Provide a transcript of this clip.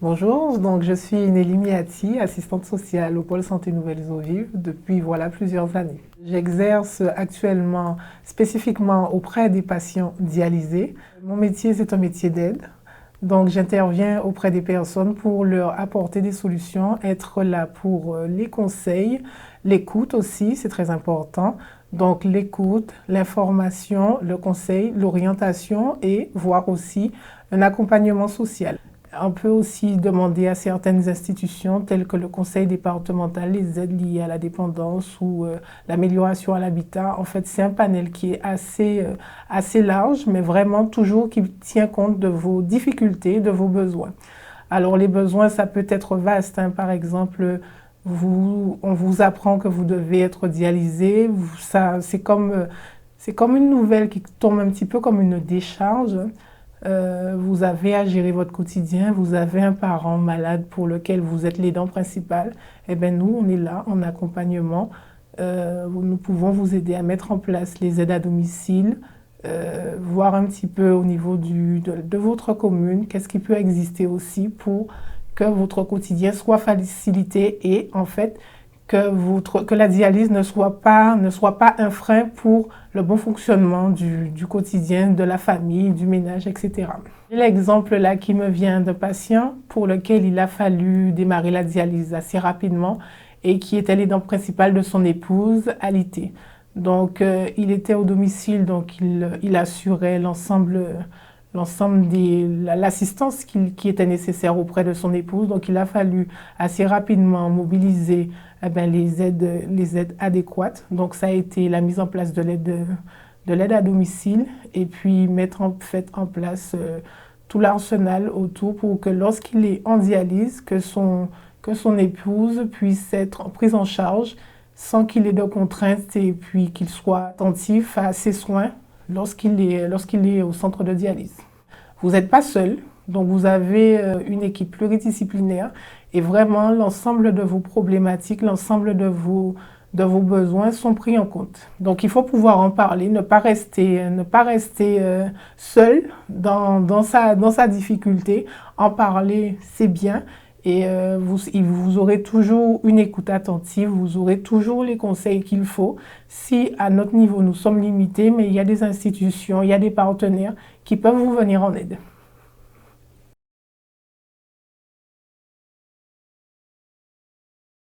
Bonjour, donc je suis Nelly Miati, assistante sociale au pôle santé Nouvelles Eaux Vives depuis plusieurs années. J'exerce actuellement spécifiquement auprès des patients dialysés. Mon métier, c'est un métier d'aide. Donc j'interviens auprès des personnes pour leur apporter des solutions, être là pour les conseils, l'écoute aussi, c'est très important. Donc l'écoute, l'information, le conseil, l'orientation et voire aussi un accompagnement social. On peut aussi demander à certaines institutions telles que le conseil départemental les aides liées à la dépendance ou l'amélioration à l'habitat. En fait, c'est un panel qui est assez large, mais vraiment toujours qui tient compte de vos difficultés, de vos besoins. Alors les besoins, ça peut être vaste. Par exemple, on vous apprend que vous devez être dialysé. C'est comme une nouvelle qui tombe un petit peu comme une décharge. Vous avez à gérer votre quotidien, vous avez un parent malade pour lequel vous êtes l'aidant principal. Eh bien nous, on est là en accompagnement. Nous pouvons vous aider à mettre en place les aides à domicile, voir un petit peu au niveau de votre commune, qu'est-ce qui peut exister aussi pour que votre quotidien soit facilité et en fait que la dialyse ne soit pas un frein pour le bon fonctionnement du quotidien, de la famille, du ménage, etc. L'exemple là qui me vient d'un patient pour lequel il a fallu démarrer la dialyse assez rapidement et qui était l'aidant principal de son épouse, alité. Donc il était au domicile, donc il assurait l'ensemble de l'assistance qui était nécessaire auprès de son épouse. Donc il a fallu assez rapidement mobiliser les aides adéquates. Donc ça a été la mise en place de l'aide à domicile et puis mettre en place tout l'arsenal autour pour que lorsqu'il est en dialyse, que son épouse puisse être prise en charge sans qu'il ait de contraintes et puis qu'il soit attentif à ses soins lorsqu'il est au centre de dialyse. Vous n'êtes pas seul, donc vous avez une équipe pluridisciplinaire et vraiment l'ensemble de vos problématiques, l'ensemble de vos besoins sont pris en compte. Donc il faut pouvoir en parler, ne pas rester seul dans sa difficulté. En parler, c'est bien. Et vous aurez toujours une écoute attentive, vous aurez toujours les conseils qu'il faut. Si à notre niveau nous sommes limités, mais il y a des institutions, il y a des partenaires qui peuvent vous venir en aide.